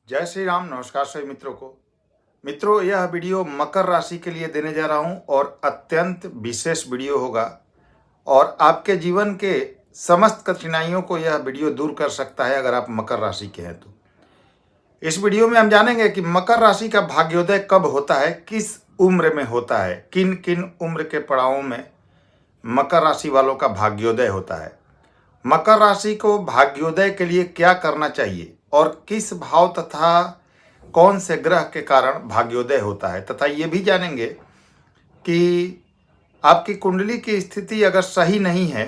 जय श्री राम। नमस्कार सभी मित्रों को। मित्रों, यह वीडियो मकर राशि के लिए देने जा रहा हूं और अत्यंत विशेष वीडियो होगा और आपके जीवन के समस्त कठिनाइयों को यह वीडियो दूर कर सकता है अगर आप मकर राशि के हैं तो। इस वीडियो में हम जानेंगे कि मकर राशि का भाग्योदय कब होता है, किस उम्र में होता है, किन किन उम्र के पड़ावों में मकर राशि वालों का भाग्योदय होता है, मकर राशि को भाग्योदय के लिए क्या करना चाहिए और किस भाव तथा कौन से ग्रह के कारण भाग्योदय होता है, तथा ये भी जानेंगे कि आपकी कुंडली की स्थिति अगर सही नहीं है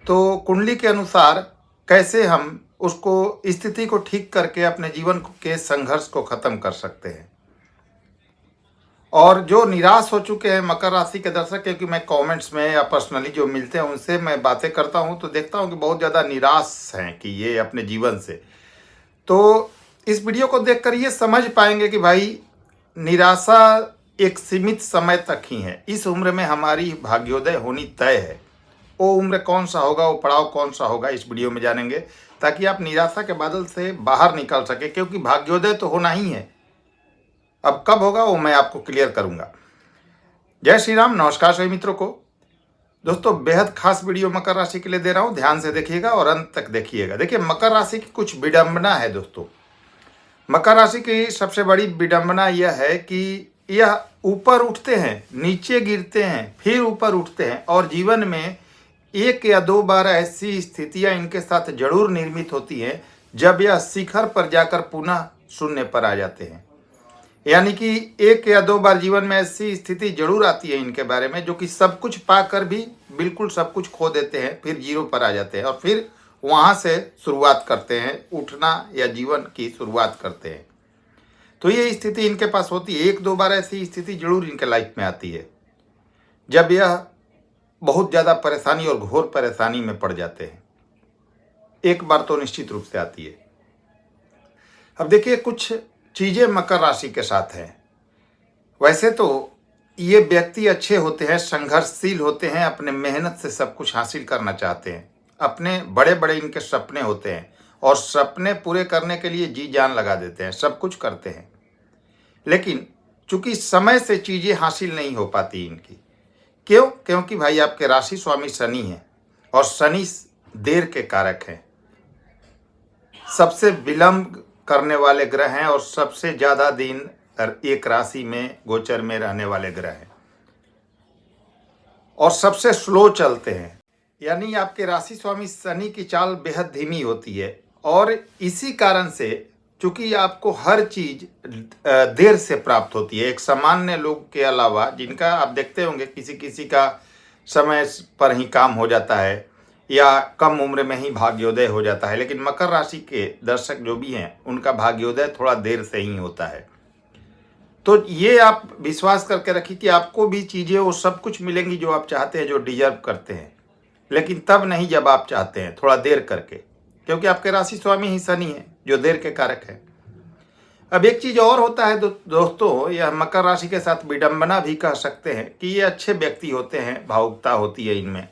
तो कुंडली के अनुसार कैसे हम उसको स्थिति को ठीक करके अपने जीवन के संघर्ष को खत्म कर सकते हैं। और जो निराश हो चुके हैं मकर राशि के दर्शक, क्योंकि मैं कमेंट्स में या पर्सनली जो मिलते हैं उनसे मैं बातें करता हूं तो देखता हूं कि बहुत ज़्यादा निराश हैं कि ये अपने जीवन से, तो इस वीडियो को देखकर ये समझ पाएंगे कि भाई निराशा एक सीमित समय तक ही है। इस उम्र में हमारी भाग्योदय होनी तय है। वो उम्र कौन सा होगा, वो पड़ाव कौन सा होगा, इस वीडियो में जानेंगे ताकि आप निराशा के बादल से बाहर निकल सके, क्योंकि भाग्योदय तो होना ही है। अब कब होगा वो मैं आपको क्लियर करूंगा। जय श्री राम। नमस्कार सभी मित्रों को। दोस्तों, बेहद खास वीडियो मकर राशि के लिए दे रहा हूं, ध्यान से देखिएगा और अंत तक देखिएगा। देखिए, मकर राशि की कुछ विडंबना है दोस्तों। मकर राशि की सबसे बड़ी विडंबना यह है कि यह ऊपर उठते हैं, नीचे गिरते हैं, फिर ऊपर उठते हैं और जीवन में एक या दो बार ऐसी स्थितियां इनके साथ जरूर निर्मित होती हैं जब यह शिखर पर जाकर पुनः शून्य पर आ जाते हैं। यानी कि एक या दो बार जीवन में ऐसी स्थिति जरूर आती है इनके बारे में जो कि सब कुछ पाकर भी बिल्कुल सब कुछ खो देते हैं, फिर जीरो पर आ जाते हैं और फिर वहां से शुरुआत करते हैं, उठना या जीवन की शुरुआत करते हैं। तो ये स्थिति इनके पास होती है। एक दो बार ऐसी स्थिति जरूर इनके लाइफ में आती है जब यह बहुत ज़्यादा परेशानी और घोर परेशानी में पड़ जाते हैं। एक बार तो निश्चित रूप से आती है। अब देखिए, कुछ चीज़ें मकर राशि के साथ हैं। वैसे तो ये व्यक्ति अच्छे होते हैं, संघर्षशील होते हैं, अपने मेहनत से सब कुछ हासिल करना चाहते हैं, अपने बड़े बड़े इनके सपने होते हैं और सपने पूरे करने के लिए जी जान लगा देते हैं, सब कुछ करते हैं। लेकिन चूंकि समय से चीज़ें हासिल नहीं हो पाती इनकी। क्यों? क्योंकि भाई आपके राशि स्वामी शनि हैं और शनि देर के कारक हैं, सबसे विलंब करने वाले ग्रह हैं और सबसे ज़्यादा दिन एक राशि में गोचर में रहने वाले ग्रह हैं और सबसे स्लो चलते हैं। यानी आपके राशि स्वामी शनि की चाल बेहद धीमी होती है और इसी कारण से चूंकि आपको हर चीज देर से प्राप्त होती है। एक सामान्य लोग के अलावा, जिनका आप देखते होंगे किसी किसी का समय पर ही काम हो जाता है या कम उम्र में ही भाग्योदय हो जाता है, लेकिन मकर राशि के दर्शक जो भी हैं उनका भाग्योदय थोड़ा देर से ही होता है। तो ये आप विश्वास करके रखिए कि आपको भी चीज़ें वो सब कुछ मिलेंगी जो आप चाहते हैं, जो डिजर्व करते हैं, लेकिन तब नहीं जब आप चाहते हैं, थोड़ा देर करके, क्योंकि आपके राशि स्वामी ही शनि है जो देर के कारक है। अब एक चीज़ और होता है दोस्तों, यह मकर राशि के साथ विडंबना भी कह सकते हैं कि ये अच्छे व्यक्ति होते हैं, भावुकता होती है इनमें,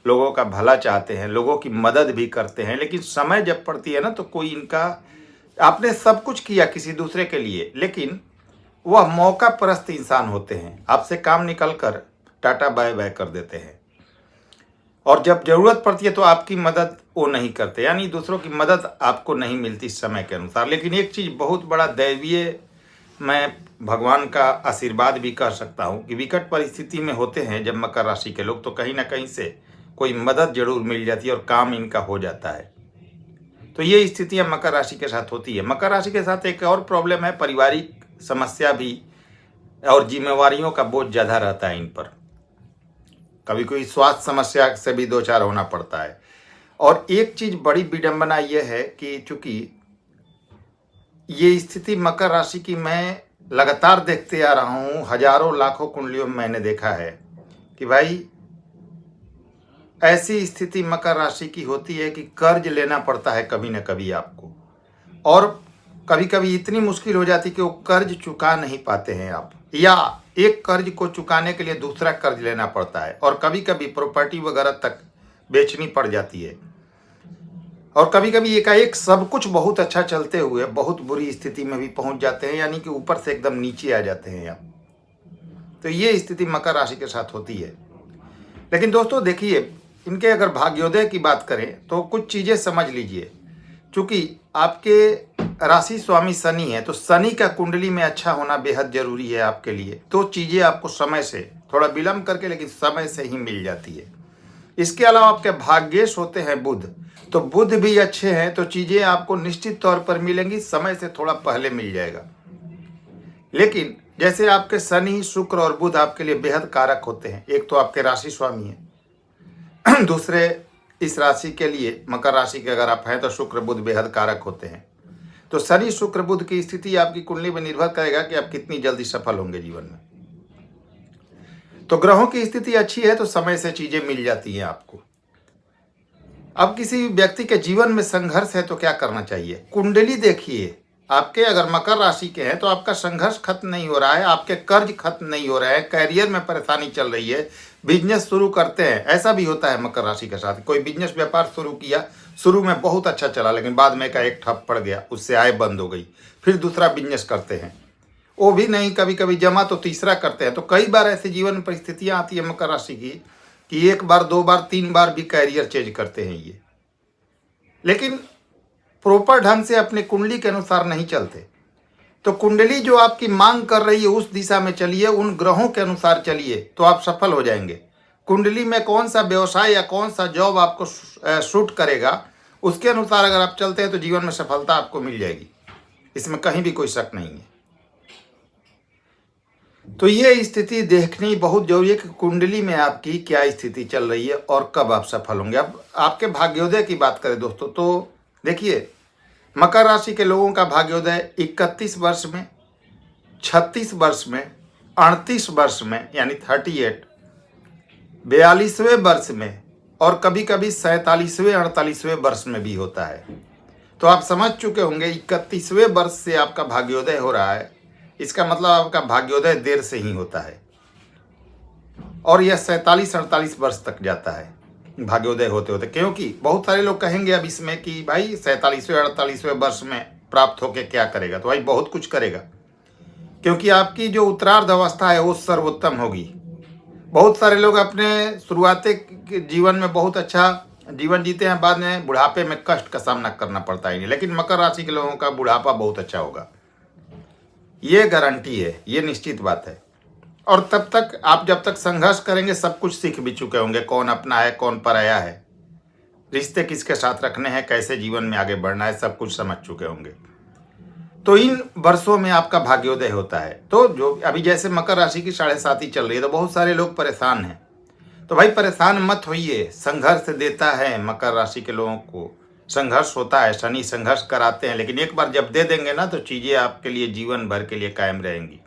लोगों का भला चाहते हैं, लोगों की मदद भी करते हैं, लेकिन समय जब पड़ती है ना तो कोई इनका, आपने सब कुछ किया किसी दूसरे के लिए, लेकिन वह मौका परस्त इंसान होते हैं, आपसे काम निकल कर टाटा बाय बाय कर देते हैं और जब जरूरत पड़ती है तो आपकी मदद वो नहीं करते, यानी दूसरों की मदद आपको नहीं मिलती समय के अनुसार। लेकिन एक चीज़ बहुत बड़ा दैवीय, मैं भगवान का आशीर्वाद भी कह सकता हूँ कि विकट परिस्थिति में होते हैं जब मकर राशि के लोग, तो कहीं ना कहीं से कोई मदद जरूर मिल जाती है और काम इनका हो जाता है। तो ये स्थितियाँ मकर राशि के साथ होती है। मकर राशि के साथ एक और प्रॉब्लम है, पारिवारिक समस्या भी और जिम्मेवारियों का बोझ ज़्यादा रहता है इन पर। कभी कोई स्वास्थ्य समस्या से भी दो चार होना पड़ता है। और एक चीज़ बड़ी विडंबना यह है कि चूंकि ये स्थिति मकर राशि की मैं लगातार देखते आ रहा हूँ, हजारों लाखों कुंडलियों में मैंने देखा है कि भाई ऐसी स्थिति मकर राशि की होती है कि कर्ज लेना पड़ता है कभी ना कभी आपको, और कभी कभी इतनी मुश्किल हो जाती है कि वो कर्ज चुका नहीं पाते हैं आप, या एक कर्ज को चुकाने के लिए दूसरा कर्ज लेना पड़ता है और कभी कभी प्रॉपर्टी वगैरह तक बेचनी पड़ जाती है। और कभी कभी एकाएक सब कुछ बहुत अच्छा चलते हुए बहुत बुरी स्थिति में भी पहुंच जाते हैं, यानी कि ऊपर से एकदम नीचे आ जाते हैं आप। तो ये स्थिति मकर राशि के साथ होती है। लेकिन दोस्तों देखिए, इनके अगर भाग्योदय की बात करें तो कुछ चीज़ें समझ लीजिए। चूंकि आपके राशि स्वामी शनि है, तो शनि का कुंडली में अच्छा होना बेहद जरूरी है आपके लिए। तो चीज़ें आपको समय से, थोड़ा विलंब करके लेकिन समय से ही मिल जाती है। इसके अलावा आपके भाग्येश होते हैं बुध, तो बुध भी अच्छे हैं, तो चीज़ें आपको निश्चित तौर पर मिलेंगी, समय से थोड़ा पहले मिल जाएगा। लेकिन जैसे आपके शनि, शुक्र और बुध आपके लिए बेहद कारक होते हैं। एक तो आपके राशि स्वामी है, दूसरे इस राशि के लिए, मकर राशि के अगर आप हैं तो शुक्र बुध बेहद कारक होते हैं। तो शनि शुक्र बुध की स्थिति आपकी कुंडली में निर्भर करेगा कि आप कितनी जल्दी सफल होंगे जीवन में। तो ग्रहों की स्थिति अच्छी है तो समय से चीजें मिल जाती हैं आपको। अब किसी व्यक्ति के जीवन में संघर्ष है तो क्या करना चाहिए? कुंडली देखिए, आपके अगर मकर राशि के हैं तो आपका संघर्ष खत्म नहीं हो रहा है, आपके कर्ज खत्म नहीं हो रहे हैं, कैरियर में परेशानी चल रही है, बिजनेस शुरू करते हैं, ऐसा भी होता है मकर राशि के साथ। कोई बिजनेस व्यापार शुरू किया, शुरू में बहुत अच्छा चला, लेकिन बाद में एक ठप पड़ गया, उससे आय बंद हो गई, फिर दूसरा बिजनेस करते हैं, वो भी नहीं, कभी कभी जमा तो तीसरा करते हैं। तो कई बार ऐसी जीवन में परिस्थितियां आती है मकर राशि की कि एक बार, दो बार, तीन बार भी कैरियर चेंज करते हैं ये, लेकिन प्रॉपर ढंग से अपने कुंडली के अनुसार नहीं चलते। तो कुंडली जो आपकी मांग कर रही है उस दिशा में चलिए, उन ग्रहों के अनुसार चलिए, तो आप सफल हो जाएंगे। कुंडली में कौन सा व्यवसाय या कौन सा जॉब आपको सूट करेगा, उसके अनुसार अगर आप चलते हैं तो जीवन में सफलता आपको मिल जाएगी, इसमें कहीं भी कोई शक नहीं है। तो ये स्थिति देखनी बहुत जरूरी है कि कुंडली में आपकी क्या स्थिति चल रही है और कब आप सफल होंगे। अब आपके भाग्योदय की बात करें दोस्तों, तो देखिए, मकर राशि के लोगों का भाग्योदय 31 वर्ष में, 36 वर्ष में, 38 वर्ष में यानी 38, 42वें वर्ष में और कभी कभी 47वें 48वें वर्ष में भी होता है। तो आप समझ चुके होंगे 31वें वर्ष से आपका भाग्योदय हो रहा है, इसका मतलब आपका भाग्योदय देर से ही होता है और यह 47-48 वर्ष तक जाता है भाग्योदय होते होते। क्योंकि बहुत सारे लोग कहेंगे अब इसमें कि भाई 47वें 48वें वर्ष में प्राप्त होकर क्या करेगा? तो भाई बहुत कुछ करेगा, क्योंकि आपकी जो उत्तरार्ध अवस्था है वो सर्वोत्तम होगी। बहुत सारे लोग अपने शुरुआती जीवन में बहुत अच्छा जीवन जीते हैं, बाद में बुढ़ापे में कष्ट का सामना करना पड़ता ही नहीं। लेकिन मकर राशि के लोगों का बुढ़ापा बहुत अच्छा होगा, ये गारंटी है, ये निश्चित बात है। और तब तक आप जब तक संघर्ष करेंगे सब कुछ सीख भी चुके होंगे, कौन अपना है कौन पराया है, रिश्ते किसके साथ रखने हैं, कैसे जीवन में आगे बढ़ना है, सब कुछ समझ चुके होंगे। तो इन वर्षों में आपका भाग्योदय होता है। तो जो अभी जैसे मकर राशि की 7.5 चल रही है तो बहुत सारे लोग परेशान हैं, तो भाई परेशान मत होइए। संघर्ष देता है, मकर राशि के लोगों को संघर्ष होता है, शनि संघर्ष कराते हैं, लेकिन एक बार जब दे देंगे ना तो चीजें आपके लिए जीवन भर के लिए कायम रहेंगी।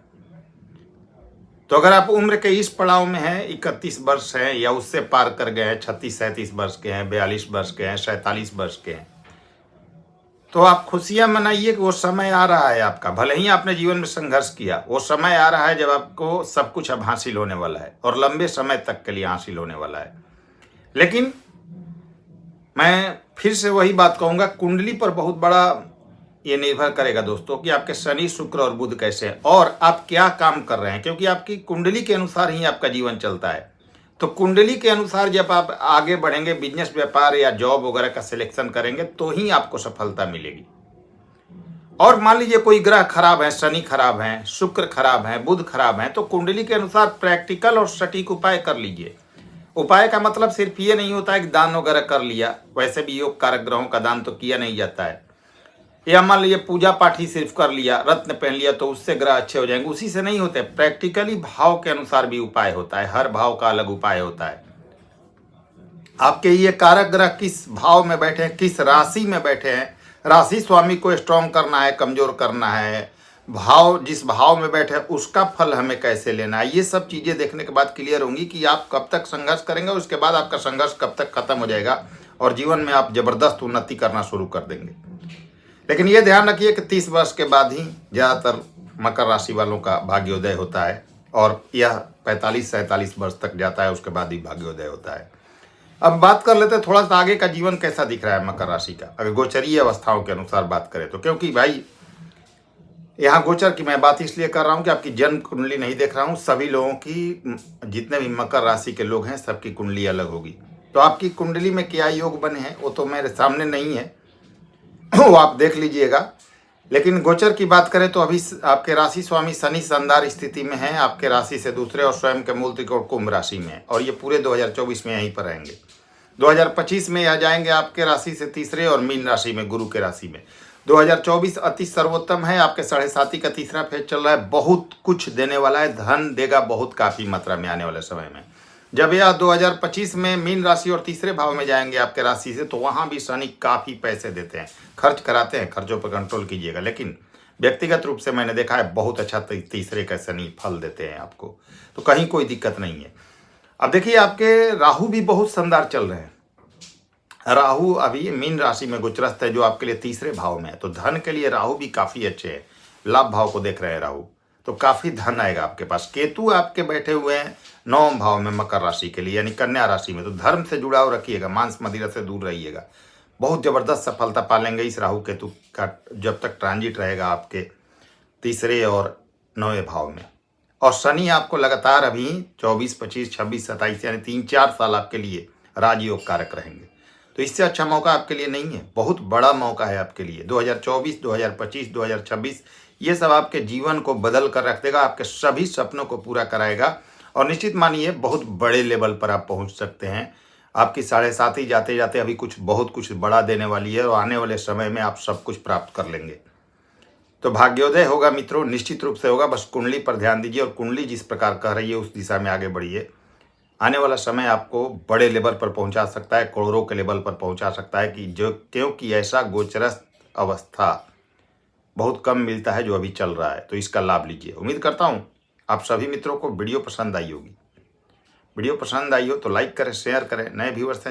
तो अगर आप उम्र के इस पड़ाव में हैं, 31 वर्ष हैं या उससे पार कर गए हैं, 36-37 वर्ष के हैं, 42 वर्ष के हैं, 47 वर्ष के हैं, तो आप खुशियां मनाइए कि वो समय आ रहा है आपका। भले ही आपने जीवन में संघर्ष किया, वो समय आ रहा है जब आपको सब कुछ अब हासिल होने वाला है और लंबे समय तक के लिए हासिल होने वाला है। लेकिन मैं फिर से वही बात कहूंगा, कुंडली पर बहुत बड़ा ये निर्भर करेगा दोस्तों कि आपके शनि शुक्र और बुध कैसे हैं और आप क्या काम कर रहे हैं, क्योंकि आपकी कुंडली के अनुसार ही आपका जीवन चलता है। तो कुंडली के अनुसार जब आप आगे बढ़ेंगे, बिजनेस व्यापार या जॉब वगैरह का सिलेक्शन करेंगे, तो ही आपको सफलता मिलेगी। और मान लीजिए कोई ग्रह खराब है, शनि खराब है, शुक्र खराब है, बुध खराब है, तो कुंडली के अनुसार प्रैक्टिकल और सटीक उपाय कर लीजिए। उपाय का मतलब सिर्फ ये नहीं होता है कि दान वगैरह कर लिया, वैसे भी योग कारक ग्रहों का दान तो किया नहीं जाता है, या मान लीजिए पूजा पाठ ही सिर्फ कर लिया, रत्न पहन लिया तो उससे ग्रह अच्छे हो जाएंगे, उसी से नहीं होते। प्रैक्टिकली भाव के अनुसार भी उपाय होता है, हर भाव का अलग उपाय होता है। आपके ये कारक ग्रह किस भाव में बैठे हैं, किस राशि में बैठे हैं, राशि स्वामी को स्ट्रॉन्ग करना है, कमजोर करना है, भाव जिस भाव में बैठे हैं उसका फल हमें कैसे लेना है, ये सब चीजें देखने के बाद क्लियर होंगी कि आप कब तक संघर्ष करेंगे और उसके बाद आपका संघर्ष कब तक खत्म हो जाएगा और जीवन में आप जबरदस्त उन्नति करना शुरू कर देंगे। लेकिन ये ध्यान रखिए कि 30 वर्ष के बाद ही ज़्यादातर मकर राशि वालों का भाग्योदय होता है और यह 45-47 वर्ष तक जाता है, उसके बाद ही भाग्योदय होता है। अब बात कर लेते हैं थोड़ा सा आगे का जीवन कैसा दिख रहा है मकर राशि का, अगर गोचरीय अवस्थाओं के अनुसार बात करें तो। क्योंकि भाई यहाँ गोचर की मैं बात इसलिए कर रहा हूँ कि आपकी जन्म कुंडली नहीं देख रहा हूँ। सभी लोगों की, जितने भी मकर राशि के लोग हैं, सबकी कुंडली अलग होगी। तो आपकी कुंडली में क्या योग बने हैं वो तो मेरे सामने नहीं है, वो आप देख लीजिएगा। लेकिन गोचर की बात करें तो अभी आपके राशि स्वामी शनि शानदार स्थिति में है, आपके राशि से दूसरे और स्वयं के मूल त्रिकोण कुंभ राशि में है, और ये पूरे 2024 में यहीं पर रहेंगे। 2025 में आ जाएंगे आपके राशि से तीसरे और मीन राशि में, गुरु के राशि में। 2024 अति सर्वोत्तम है, आपके 7.5 का तीसरा फेज चल रहा है, बहुत कुछ देने वाला है, धन देगा बहुत काफ़ी मात्रा में आने वाले समय में। जब यह 2025 में मीन राशि और तीसरे भाव में जाएंगे आपके राशि से, तो वहाँ भी शनि काफ़ी पैसे देते हैं, खर्च कराते हैं, खर्चों पर कंट्रोल कीजिएगा। लेकिन व्यक्तिगत रूप से मैंने देखा है बहुत अच्छा तीसरे का शनि फल देते हैं आपको, तो कहीं कोई दिक्कत नहीं है। अब देखिए आपके राहु भी बहुत शानदार चल रहे हैं। राहु अभी मीन राशि में गोचरस्थ है, जो आपके लिए तीसरे भाव में है, तो धन के लिए राहु भी काफ़ी अच्छे हैं, लाभ भाव को देख रहे हैं राहु, तो काफ़ी धन आएगा आपके पास। केतु आपके बैठे हुए हैं 9वें भाव में मकर राशि के लिए, यानी कन्या राशि में, तो धर्म से जुड़ाव रखिएगा, मांस मदिरा से दूर रहिएगा। बहुत ज़बरदस्त सफलता पालेंगे इस राहु केतु का जब तक ट्रांजिट रहेगा आपके तीसरे और 9वें भाव में। और शनि आपको लगातार अभी 24, 25, 26, 27 यानी 3-4 साल आपके लिए राजयोग कारक रहेंगे। तो इससे अच्छा मौका आपके लिए नहीं है, बहुत बड़ा मौका है आपके लिए। 2024, 2025, 2026 ये सब आपके जीवन को बदल कर रख देगा, आपके सभी सपनों को पूरा कराएगा, और निश्चित मानिए बहुत बड़े लेवल पर आप पहुंच सकते हैं। आपकी 7.5 ही जाते जाते अभी बहुत कुछ बड़ा देने वाली है, और आने वाले समय में आप सब कुछ प्राप्त कर लेंगे। तो भाग्योदय होगा मित्रों, निश्चित रूप से होगा। बस कुंडली पर ध्यान दीजिए, और कुंडली जिस प्रकार कह रही है उस दिशा में आगे बढ़िए। आने वाला समय आपको बड़े लेवल पर पहुंचा सकता है, करोड़ों के लेवल पर पहुंचा सकता है, कि जो क्योंकि ऐसा गोचरस्थ अवस्था बहुत कम मिलता है जो अभी चल रहा है। तो इसका लाभ लीजिए। उम्मीद करता हूं आप सभी मित्रों को वीडियो पसंद आई होगी। वीडियो पसंद आई हो तो लाइक करें, शेयर करें। नए व्यूअर्स हैं